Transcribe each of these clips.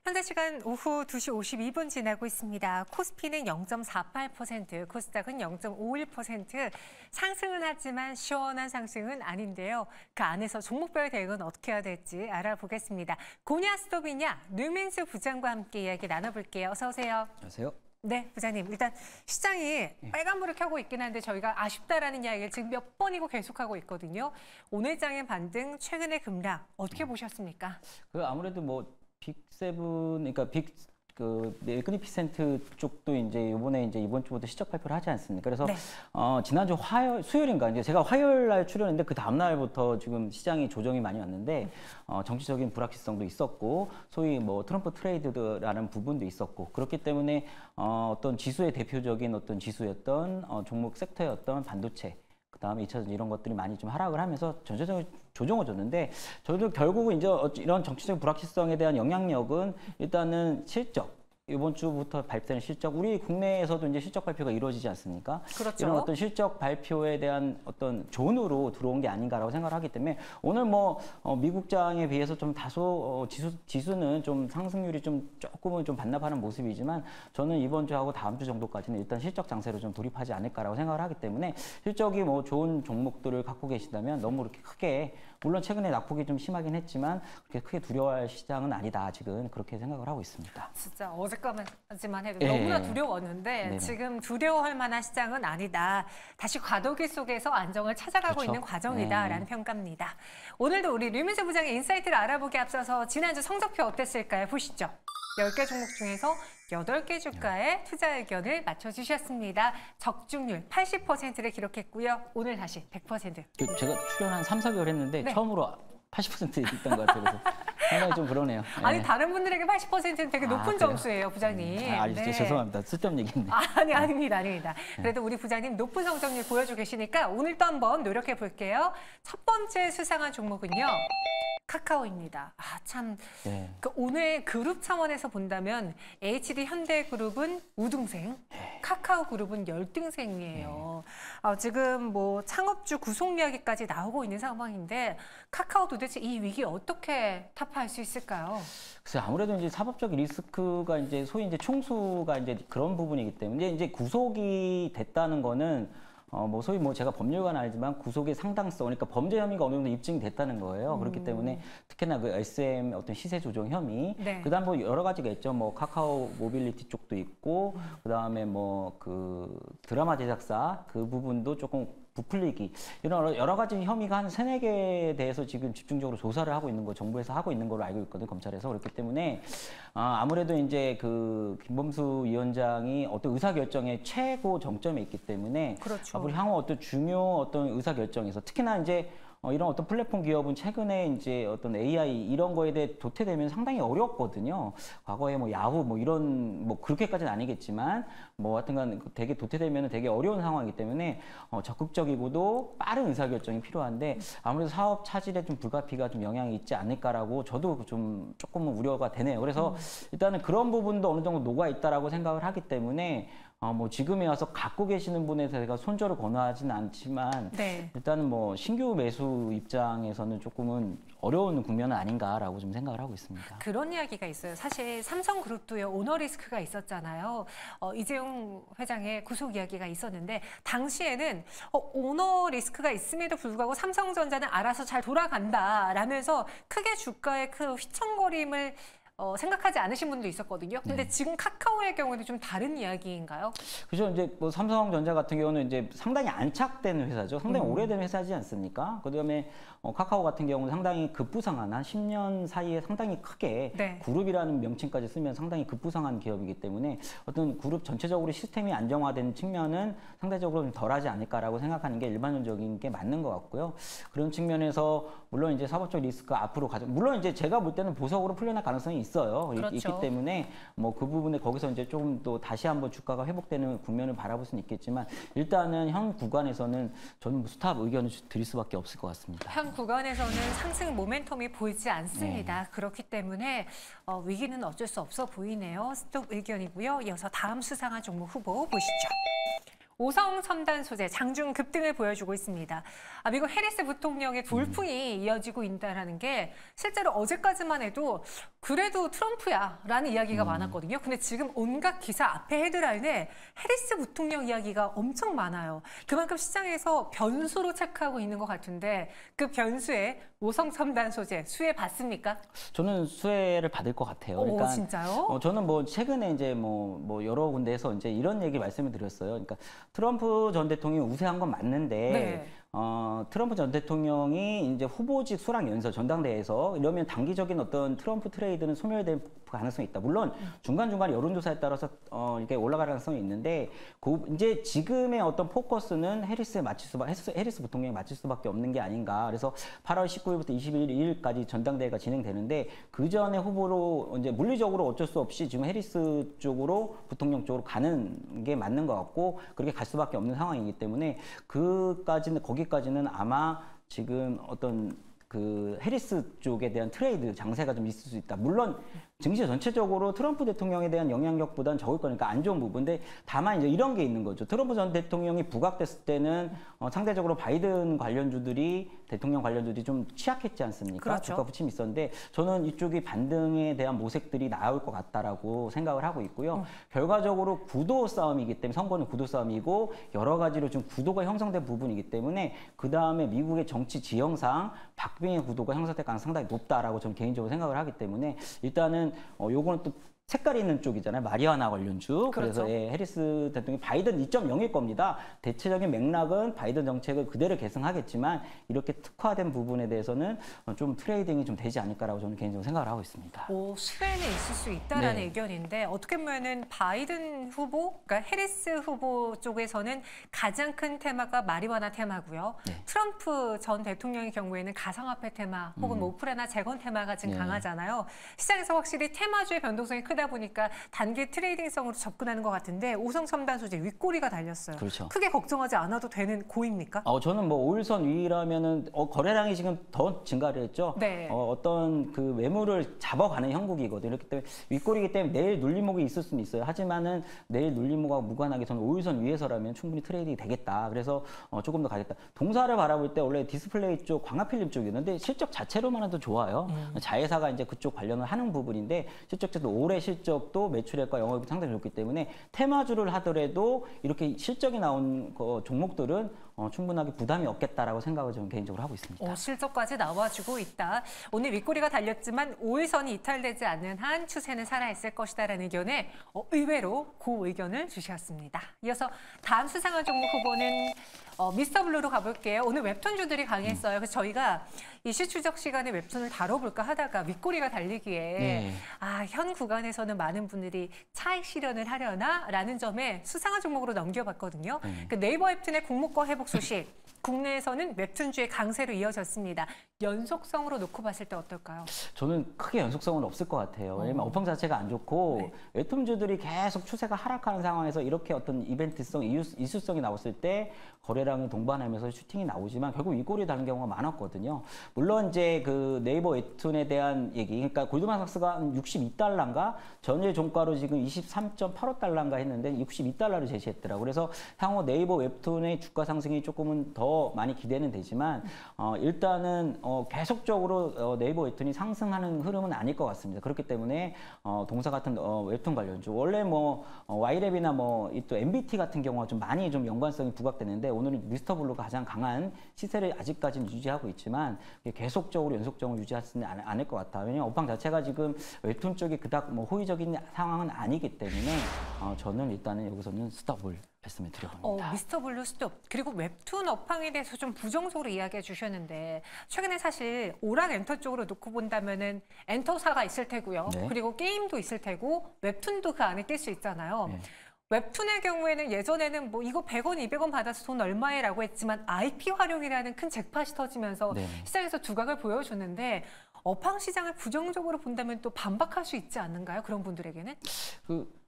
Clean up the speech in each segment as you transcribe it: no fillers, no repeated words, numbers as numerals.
현재 시간 오후 2시 52분 지나고 있습니다. 코스피는 0.48%, 코스닥은 0.51% 상승은 하지만 시원한 상승은 아닌데요. 그 안에서 종목별 대응은 어떻게 해야 될지 알아보겠습니다. 고냐 스톱이냐 류민수 부장과 함께 이야기 나눠볼게요. 어서 오세요. 안녕하세요. 네, 부장님. 일단 시장이 빨간불을 켜고 있긴 한데 저희가 아쉽다라는 이야기를 지금 몇 번이고 계속하고 있거든요. 오늘 장의 반등, 최근의 급락 어떻게 보셨습니까? 아무래도 뭐 빅7, 그러니까 메그니피센트 쪽도 이제 이번 주부터 실적 발표를 하지 않습니까? 그래서 네. 지난주 수요일인가 이제 제가 화요일 날 출연했는데 그 다음 날부터 지금 시장이 조정이 많이 왔는데 정치적인 불확실성도 있었고 소위 뭐 트럼프 트레이드라는 부분도 있었고 그렇기 때문에 어떤 지수의 대표적인 어떤 지수였던 종목 섹터였던 반도체 그다음에 2차전 이런 것들이 많이 좀 하락을 하면서 전체적으로 조정을 줬는데 저희도 결국은 이제 이런 정치적 불확실성에 대한 영향력은 일단은 실적 이번 주부터 발표되는 실적 우리 국내에서도 이제 실적 발표가 이루어지지 않습니까? 그렇죠. 이런 어떤 실적 발표에 대한 어떤 존으로 들어온 게 아닌가라고 생각을 하기 때문에 오늘 뭐 미국장에 비해서 좀 다소 지수는 좀 상승률이 좀 조금은 좀 반납하는 모습이지만 저는 이번 주하고 다음 주 정도까지는 일단 실적 장세로 좀 돌입하지 않을까라고 생각을 하기 때문에 실적이 뭐 좋은 종목들을 갖고 계시다면 너무 이렇게 크게 물론 최근에 낙폭이 좀 심하긴 했지만 그렇게 크게 두려워할 시장은 아니다 아직은 그렇게 생각을 하고 있습니다. 진짜 어제까지만 해도 너무나 두려웠는데 네네. 지금 두려워할 만한 시장은 아니다. 다시 과도기 속에서 안정을 찾아가고 그렇죠. 있는 과정이다라는 평가입니다. 오늘도 우리 류민수 부장의 인사이트를 알아보기 앞서서 지난주 성적표 어땠을까요? 보시죠. 10개 종목 중에서 8개 주가의 투자 의견을 맞춰주셨습니다. 적중률 80%를 기록했고요. 오늘 다시 100%. 제가 출연 한 3, 4개월 했는데 네. 처음으로 80% 있던 것 같아요. 그래서 상당히 좀 그러네요. 아니 다른 분들에게 80%는 되게 높은 그래요? 점수예요, 부장님. 진짜 죄송합니다. 쓸데없는 얘기했네. 아니, 아닙니다. 그래도 우리 부장님 높은 성적률 보여주고 계시니까 오늘 또 한번 노력해 볼게요. 첫 번째 수상한 종목은요. 카카오입니다. 참. 네. 오늘 그룹 차원에서 본다면 HD 현대그룹은 우등생, 카카오그룹은 열등생이에요. 지금 뭐 창업주 구속 이야기까지 나오고 있는 상황인데 카카오 도대체 이 위기 어떻게 타파할 수 있을까요? 글쎄 아무래도 이제 사법적 리스크가 이제 소위 이제 총수가 이제 그런 부분이기 때문에 이제 구속이 됐다는 거는 뭐 소위 뭐 제가 법률가는 알지만 구속의 상당성, 그러니까 범죄 혐의가 어느 정도 입증이 됐다는 거예요. 그렇기 때문에 특히나 그 SM 어떤 시세 조정 혐의, 네. 그다음 뭐 여러 가지가 있죠. 뭐 카카오 모빌리티 쪽도 있고, 그다음에 뭐 그 드라마 제작사 그 부분도 조금 부풀리기 이런 여러 가지 혐의가 한 3-4개에 대해서 지금 집중적으로 조사를 하고 있는 거 정부에서 하고 있는 걸로 알고 있거든요. 검찰에서. 그렇기 때문에 아무래도 이제 그 김범수 위원장이 어떤 의사결정의 최고 정점에 있기 때문에 그렇죠. 앞으로 향후 어떤 중요 어떤 의사결정에서 특히나 이제 이런 어떤 플랫폼 기업은 최근에 이제 어떤 AI 이런 거에 대해 도태되면 상당히 어렵거든요. 과거에 뭐 야후 뭐 이런 뭐 그렇게까지는 아니겠지만 뭐 하여튼간 되게 도태되면 되게 어려운 상황이기 때문에 적극적이고도 빠른 의사결정이 필요한데 아무래도 사업 차질에 좀 불가피가 좀 영향이 있지 않을까라고 저도 좀 조금은 우려가 되네요. 그래서 일단은 그런 부분도 어느 정도 녹아 있다라고 생각을 하기 때문에 뭐 지금에 와서 갖고 계시는 분에 제가 손절을 권하지는 않지만 네. 일단은 뭐 신규 매수 입장에서는 조금은 어려운 국면은 아닌가라고 좀 생각을 하고 있습니다. 그런 이야기가 있어요. 사실 삼성그룹도요. 오너 리스크가 있었잖아요. 이재용 회장의 구속 이야기가 있었는데 당시에는 오너 리스크가 있음에도 불구하고 삼성전자는 알아서 잘 돌아간다라면서 크게 주가의 그 휘청거림을 생각하지 않으신 분도 있었거든요. 근데 지금 카카오의 경우는 좀 다른 이야기인가요? 그죠. 이제 뭐 삼성전자 같은 경우는 이제 상당히 안착된 회사죠. 상당히 오래된 회사지 않습니까? 그다음에 카카오 같은 경우는 상당히 급부상한 한 10년 사이에 상당히 크게 네. 그룹이라는 명칭까지 쓰면 상당히 급부상한 기업이기 때문에 어떤 그룹 전체적으로 시스템이 안정화된 측면은 상대적으로 좀 덜하지 않을까라고 생각하는 게 일반적인 게 맞는 것 같고요. 그런 측면에서 물론 이제 사법적 리스크가 앞으로 물론 이제 제가 볼 때는 보석으로 풀려날 가능성이 있어요. 그렇죠. 있기 때문에 뭐 그 부분에 거기서 이제 조금 또 다시 한번 주가가 회복되는 국면을 바라볼 수는 있겠지만 일단은 현 구간에서는 저는 스탑 의견을 드릴 수밖에 없을 것 같습니다. 현 구간에서는 상승 모멘텀이 보이지 않습니다. 그렇기 때문에 위기는 어쩔 수 없어 보이네요. 스톱 의견이고요. 이어서 다음 수상한 종목 후보 보시죠. 오성 첨단 소재 장중 급등을 보여주고 있습니다. 미국 해리스 부통령의 돌풍이 이어지고 있다는 게 실제로 어제까지만 해도 그래도 트럼프야라는 이야기가 많았거든요. 근데 지금 온갖 기사 앞에 헤드라인에 해리스 부통령 이야기가 엄청 많아요. 그만큼 시장에서 변수로 체크하고 있는 것 같은데 그 변수에 오성 첨단 소재 수혜 받습니까? 저는 수혜를 받을 것 같아요. 오, 진짜요? 저는 뭐 최근에 이제 뭐 여러 군데에서 이제 이런 얘기 말씀을 드렸어요. 그러니까 트럼프 전 대통령이 우세한 건 맞는데 네. 트럼프 전 대통령이 이제 후보직 수락 연설 전당대회에서 이러면 단기적인 어떤 트럼프 트레이드는 소멸될 가능성이 있다. 물론 중간중간 여론조사에 따라서 이렇게 올라갈 가능성이 있는데 이제 지금의 어떤 포커스는 해리스 부통령에 맞출 수밖에 없는 게 아닌가. 그래서 8월 19일부터 21일까지 전당대회가 진행되는데 그 전에 후보로 이제 물리적으로 어쩔 수 없이 지금 해리스 쪽으로 부통령 쪽으로 가는 게 맞는 것 같고 그렇게 갈 수밖에 없는 상황이기 때문에 거기까지는 아마 지금 어떤 그 해리스 쪽에 대한 트레이드 장세가 좀 있을 수 있다. 물론 증시 전체적으로 트럼프 대통령에 대한 영향력보다는 적을 거니까 안 좋은 부분인데 다만 이제 이런 게 있는 거죠. 트럼프 전 대통령이 부각됐을 때는 상대적으로 바이든 대통령 관련주들이 좀 취약했지 않습니까? 그렇죠. 주가 부침이 있었는데 저는 이쪽이 반등에 대한 모색들이 나올 것 같다라고 생각을 하고 있고요. 결과적으로 구도 싸움이기 때문에 선거는 구도 싸움이고 여러 가지로 좀 구도가 형성된 부분이기 때문에 그 다음에 미국의 정치 지형상 박빙의 구도가 형성될 가능성이 상당히 높다라고 저는 개인적으로 생각을 하기 때문에 일단은 요거는 또 색깔이 있는 쪽이잖아요. 마리화나 관련주. 그렇죠. 그래서 해리스 대통령이 바이든 2.0일 겁니다. 대체적인 맥락은 바이든 정책을 그대로 계승하겠지만 이렇게 특화된 부분에 대해서는 좀 트레이딩이 좀 되지 않을까라고 저는 개인적으로 생각을 하고 있습니다. 수혜는 있을 수 있다라는 네. 의견인데 어떻게 보면은 바이든 후보, 그러니까 해리스 후보 쪽에서는 가장 큰 테마가 마리화나 테마고요. 네. 트럼프 전 대통령의 경우에는 가상화폐 테마 혹은 뭐 우크라이나 재건 테마가 지금 네. 강하잖아요. 시장에서 확실히 테마주의 변동성이 크다 보니까 단기 트레이딩성으로 접근하는 것 같은데 오성 첨단 소재 윗꼬리가 달렸어요. 그렇죠. 크게 걱정하지 않아도 되는 고입니까? 저는 뭐 5일선 위라면은 거래량이 지금 더 증가를 했죠. 네. 어떤 그 매물을 잡아가는 형국이거든요. 그렇기 때문에 윗꼬리기 때문에 내일 눌림목이 있을 수는 있어요. 하지만은 내일 눌림목하고 무관하게 저는 5일선 위에서라면 충분히 트레이딩이 되겠다. 그래서 조금 더 가겠다. 동사를 바라볼 때 원래 디스플레이 쪽, 광학필름 쪽이었는데 실적 자체로만 해도 좋아요. 자회사가 이제 그쪽 관련을 하는 부분인데 실적자도 올해 실적도 매출액과 영업이 상당히 좋기 때문에 테마주를 하더라도 이렇게 실적이 나온 종목들은 충분하게 부담이 없겠다라고 생각을 저는 개인적으로 하고 있습니다. 실적까지 나와주고 있다. 오늘 윗꼬리가 달렸지만 5일선이 이탈되지 않는 한 추세는 살아있을 것이다라는 의견에 의외로 그 의견을 주셨습니다. 이어서 다음 수상한 종목 후보는 미스터 블루로 가볼게요. 오늘 웹툰주들이 강했어요. 그래서 저희가 이슈 추적 시간에 웹툰을 다뤄볼까 하다가 윗꼬리가 달리기에 네. 현 구간에서는 많은 분들이 차익 실현을 하려나라는 점에 수상한 종목으로 넘겨봤거든요. 그 네이버 웹툰의 공모가 회복 소식. 국내에서는 웹툰주의 강세로 이어졌습니다. 연속성으로 놓고 봤을 때 어떨까요? 저는 크게 연속성은 없을 것 같아요. 왜냐면 업황 자체가 안 좋고 네. 웹툰주들이 계속 추세가 하락하는 상황에서 이렇게 어떤 이벤트성, 이슈성이 나왔을 때 거래량이 동반하면서 슈팅이 나오지만 결국 윗꼬리에 다는 경우가 많았거든요. 물론 이제 그 네이버 웹툰에 대한 얘기, 그러니까 골드만삭스가 한 62달러인가 전일 종가로 지금 23.85달러인가 했는데 62달러를 제시했더라고요. 그래서 향후 네이버 웹툰의 주가 상승이 조금은 더 많이 기대는 되지만 일단은 계속적으로 네이버 웹툰이 상승하는 흐름은 아닐 것 같습니다. 그렇기 때문에 동사 같은 웹툰 관련주 원래 뭐 와이랩이나 뭐 또 MBT 같은 경우가 좀 많이 좀 연관성이 부각되는데 오늘은 미스터 블루가 가장 강한 시세를 아직까지는 유지하고 있지만 계속적으로 연속적으로 유지하지는 않을 것 같아요. 왜냐하면 업황 자체가 지금 웹툰 쪽이 그닥 뭐 호의적인 상황은 아니기 때문에 저는 일단은 여기서는 스톱을 말씀을 드려봅니다. 미스터 블루 스톱. 그리고 웹툰 업황에 대해서 좀 부정적으로 이야기해 주셨는데 최근에 사실 오락 엔터 쪽으로 놓고 본다면은 엔터사가 있을 테고요. 네. 그리고 게임도 있을 테고 웹툰도 그 안에 낄 수 있잖아요. 네. 웹툰의 경우에는 예전에는 뭐 이거 100원, 200원 받아서 돈 얼마에라고 했지만 IP 활용이라는 큰 잭팟이 터지면서 네. 시장에서 두각을 보여줬는데 업황 시장을 부정적으로 본다면 또 반박할 수 있지 않는가요? 그런 분들에게는?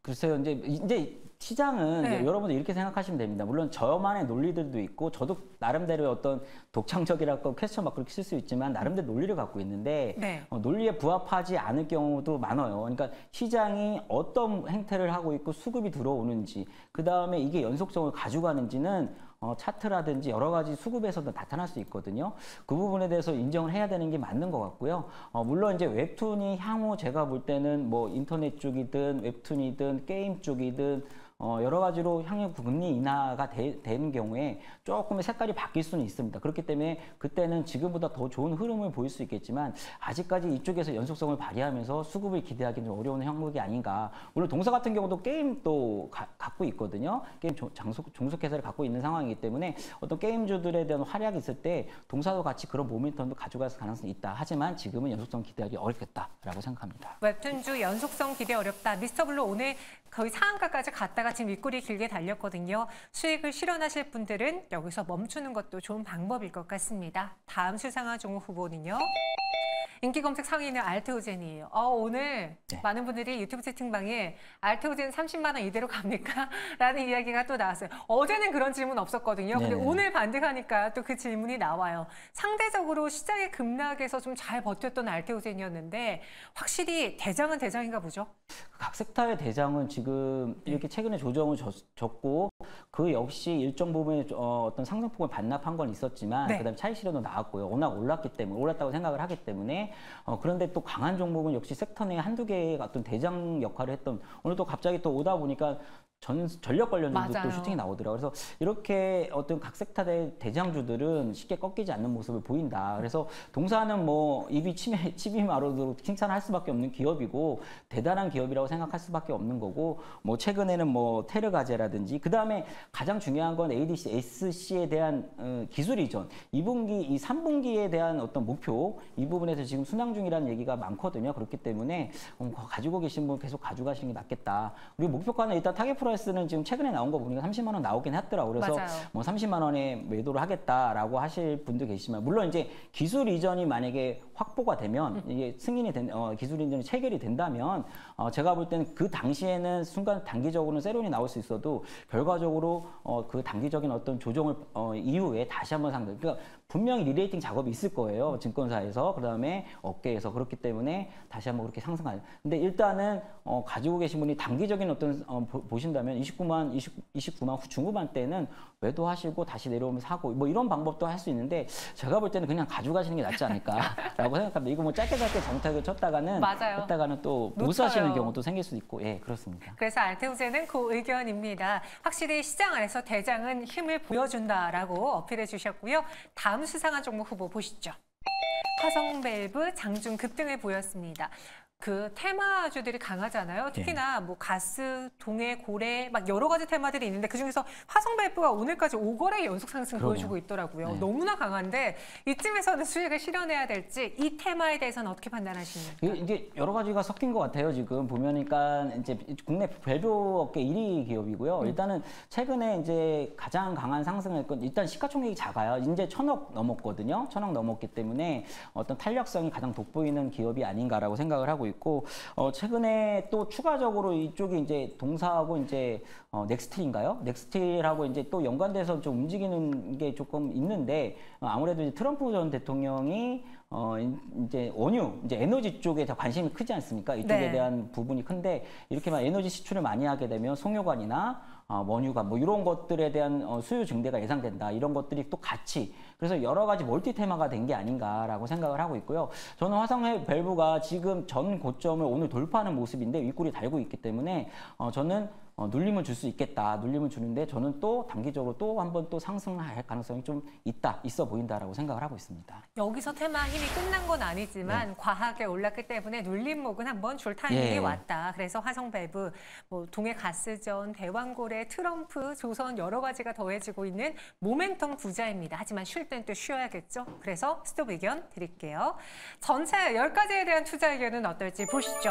글쎄요, 이제 시장은 네. 이제 여러분들 이렇게 생각하시면 됩니다. 물론 저만의 논리들도 있고, 저도 나름대로 어떤 독창적이라고 퀘스천 마크를 쓸 수 있지만, 나름대로 논리를 갖고 있는데, 네. 논리에 부합하지 않을 경우도 많아요. 그러니까 시장이 어떤 행태를 하고 있고, 수급이 들어오는지, 그 다음에 이게 연속성을 가져가는지는 차트라든지 여러 가지 수급에서도 나타날 수 있거든요. 그 부분에 대해서 인정을 해야 되는 게 맞는 것 같고요. 물론 이제 웹툰이 향후 제가 볼 때는 뭐 인터넷 쪽이든 웹툰이든 게임 쪽이든 여러 가지로 향후 금리 인하가 되는 경우에 조금의 색깔이 바뀔 수는 있습니다. 그렇기 때문에 그때는 지금보다 더 좋은 흐름을 보일 수 있겠지만 아직까지 이쪽에서 연속성을 발휘하면서 수급을 기대하기는 좀 어려운 형국이 아닌가. 물론 동사 같은 경우도 게임도 갖고 있거든요. 게임 종속회사를 갖고 있는 상황이기 때문에 어떤 게임주들에 대한 활약이 있을 때 동사도 같이 그런 모멘텀도 가져갈 가능성이 있다. 하지만 지금은 연속성 기대하기 어렵겠다라고 생각합니다. 웹툰주 연속성 기대 어렵다. 미스터블루 오늘 거의 상한가까지 갔다가 지금 윗골이 길게 달렸거든요. 수익을 실현하실 분들은 여기서 멈추는 것도 좋은 방법일 것 같습니다. 다음 수상한 종목 후보는요. 인기 검색 상위는 알테오젠이에요. 오늘 네. 많은 분들이 유튜브 채팅방에 알테오젠 30만 원 이대로 갑니까? 라는 이야기가 또 나왔어요. 어제는 그런 질문 없었거든요. 근데 네네. 오늘 반등하니까 또 그 질문이 나와요. 상대적으로 시장의 급락에서 좀 잘 버텼던 알테오젠이었는데 확실히 대장은 대장인가 보죠? 각 섹터의 대장은 지금 이렇게 최근에 조정을 줬고 그 역시 일정 부분의 어떤 상승폭을 반납한 건 있었지만 네. 그다음에 차익 실현도 나왔고요. 워낙 올랐다고 생각을 하기 때문에 그런데 또 강한 종목은 역시 섹터 내에 한두 개의 어떤 대장 역할을 했던 오늘 또 갑자기 또 오다 보니까 전력 관련주도 또 슈팅이 나오더라고요. 그래서 이렇게 어떤 각 섹터의 대장주들은 쉽게 꺾이지 않는 모습을 보인다. 그래서 동사는 뭐 입이 침이 마르도록 칭찬할 수밖에 없는 기업이고 대단한 기업이라고 생각할 수밖에 없는 거고 뭐 최근에는 뭐 테르가제라든지 그 다음에 가장 중요한 건 ADC, SC에 대한 기술 이전 2분기, 이 3분기에 대한 어떤 목표 이 부분에서 지금 순항 중이라는 얘기가 많거든요. 그렇기 때문에 가지고 계신 분 계속 가져가시는 게 낫겠다. 그리고 목표가는 일단 타겟 프라이스는 지금 최근에 나온 거 보니까 30만 원 나오긴 했더라고요. 그래서 맞아요. 뭐 30만 원에 매도를 하겠다라고 하실 분도 계시지만 물론 이제 기술 이전이 만약에 확보가 되면 이게 승인이 기술 이전이 체결이 된다면 제가 볼 때는 그 당시에는 순간 단기적으로는 세론이 나올 수 있어도 결과적으로 그 단기적인 어떤 조정을 이후에 다시 한번 상승. 그러니까 분명히 리레이팅 작업이 있을 거예요. 증권사에서 그다음에 업계에서 그렇기 때문에 다시 한번 그렇게 상승할. 근데 일단은 가지고 계신 분이 단기적인 어떤 보신다면 29만 후 중후반 때는 매도하시고 다시 내려오면 사고 뭐 이런 방법도 할 수 있는데 제가 볼 때는 그냥 가져가시는 게 낫지 않을까라고 생각합니다. 이거 뭐 짧게 정tak을 쳤다가는 맞아요. 했다가는 또 못 놓쳐요. 사시는 경우도 생길 수도 있고 예 그렇습니다. 그래서 알테오젠은 그 의견입니다. 확실히 시장 안에서 대장은 힘을 보여준다라고 어필해 주셨고요. 다음 수상한 종목 후보 보시죠. 화성밸브 장중 급등을 보였습니다. 그 테마주들이 강하잖아요. 특히나 뭐 가스, 동해, 고래 막 여러 가지 테마들이 있는데 그중에서 화성밸브가 오늘까지 5거래 연속 상승 보여주고 있더라고요. 네. 너무나 강한데 이쯤에서는 수익을 실현해야 될지 이 테마에 대해서는 어떻게 판단하십니까? 이게 여러 가지가 섞인 것 같아요. 지금 보면니까 이제 국내 밸브 업계 1위 기업이고요. 일단은 최근에 이제 가장 강한 상승을 했건 일단 시가총액이 작아요. 이제 1,000억 넘었거든요. 1,000억 넘었기 때문에 어떤 탄력성이 가장 돋보이는 기업이 아닌가라고 생각을 하고 있고 최근에 또 추가적으로 이쪽이 이제 동사하고 이제 넥스틸인가요? 넥스틸하고 이제 또 연관돼서 좀 움직이는 게 조금 있는데 아무래도 이제 트럼프 전 대통령이 이제 원유, 이제 에너지 쪽에 더 관심이 크지 않습니까? 이쪽에 네. 대한 부분이 큰데 이렇게 막 에너지 시출을 많이 하게 되면 송유관이나 원유관 뭐 이런 것들에 대한 수요 증대가 예상된다. 이런 것들이 또 같이 그래서 여러 가지 멀티 테마가 된 게 아닌가라고 생각을 하고 있고요. 저는 화성밸브가 지금 전 고점을 오늘 돌파하는 모습인데 윗골이 달고 있기 때문에 저는 눌림을 줄 수 있겠다. 눌림을 주는데 저는 또 단기적으로 또 한 번 또 상승할 가능성이 좀 있어 보인다라고 생각을 하고 있습니다. 여기서 테마 힘이 끝난 건 아니지만 과하게 올랐기 때문에 눌림목은 한번 줄 타이밍이 왔다. 그래서 화성밸브, 뭐 동해 가스전, 대왕고래, 트럼프, 조선 여러 가지가 더해지고 있는 모멘텀 부자입니다. 하지만 쉴 땐 또 쉬어야겠죠. 그래서 스톱 의견 드릴게요. 전체 10가지에 대한 투자 의견은 어떨지 보시죠.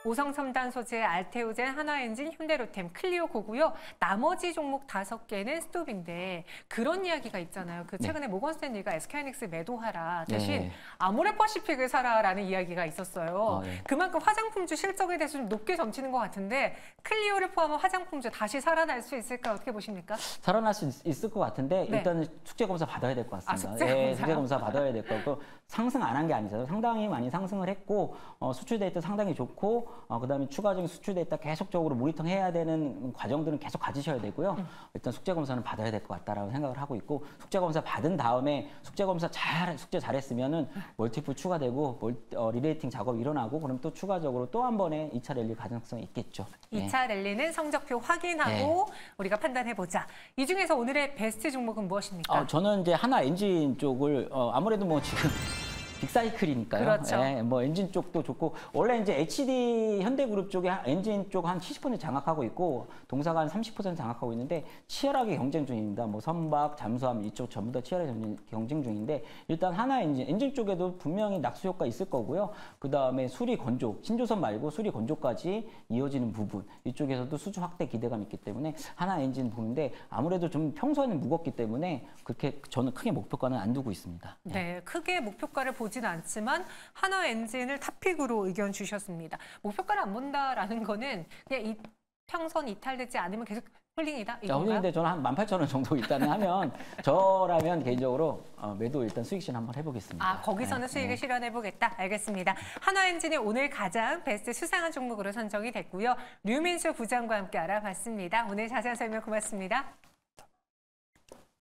오성 첨단 소재, 알테오젠, 한화엔진, 현대로템, 클리오고고요. 나머지 종목 5개는 스톱인데 그런 이야기가 있잖아요. 그 최근에 모건 스탠리가 SK하이닉스 매도하라 대신 네. 아모레퍼시픽을 사라라는 이야기가 있었어요. 네. 그만큼 화장품주 실적에 대해서 좀 높게 점치는 것 같은데 클리오를 포함한 화장품주 다시 살아날 수 있을까 어떻게 보십니까? 살아날 수 있을 것 같은데 네. 일단은 숙제 검사 받아야 될 것 같습니다. 숙제 검사요? 숙제 검사 받아야 될 거고 상승 안 한 게 아니잖아요. 상당히 많이 상승을 했고 수출 데이터 상당히 좋고 그다음에 추가적인 수출 데이터 계속적으로 모니터링해야 되는 과정들은 계속 가지셔야 되고요. 일단 숙제 검사는 받아야 될 것 같다라고 생각을 하고 있고 숙제 검사 받은 다음에 숙제 검사 숙제 잘했으면은 멀티플 추가되고 리레이팅 작업이 일어나고 그럼 또 추가적으로 또 한 번의 2차 랠리 가능성이 있겠죠. 2차 랠리는 성적표 확인하고 우리가 판단해보자. 이 중에서 오늘의 베스트 종목은 무엇입니까? 저는 이제 하나 엔진 쪽을 아무래도 뭐 지금 빅사이클이니까요. 그렇죠. 예, 뭐 엔진 쪽도 좋고 원래 이제 HD 현대그룹 쪽에 엔진 쪽 한 70% 장악하고 있고 동사가 한 30% 장악하고 있는데 치열하게 경쟁 중입니다. 뭐 선박, 잠수함 이쪽 전부 다 치열하게 경쟁 중인데 일단 하나 엔진 쪽에도 분명히 낙수 효과 있을 거고요. 그 다음에 수리 건조, 신조선 말고 수리 건조까지 이어지는 부분 이쪽에서도 수주 확대 기대감 있기 때문에 하나 엔진 보는데 아무래도 좀 평소에는 무겁기 때문에 그렇게 저는 크게 목표가는 안 두고 있습니다. 네, 크게 목표가를 보진 않지만 한화엔진을 탑픽으로 의견 주셨습니다. 목표가를 안 본다라는 거는 그냥 이 평선 이탈되지 않으면 계속 홀링이다 이건가요? 홀링인데 저는 한 18,000원 정도 일단은 하면 저라면 개인적으로 매도 일단 수익 실현 한번 해보겠습니다. 아, 거기서는 수익을 실현해보겠다. 알겠습니다. 한화엔진이 오늘 가장 베스트 수상한 종목으로 선정이 됐고요. 류민수 부장과 함께 알아봤습니다. 오늘 자세한 설명 고맙습니다.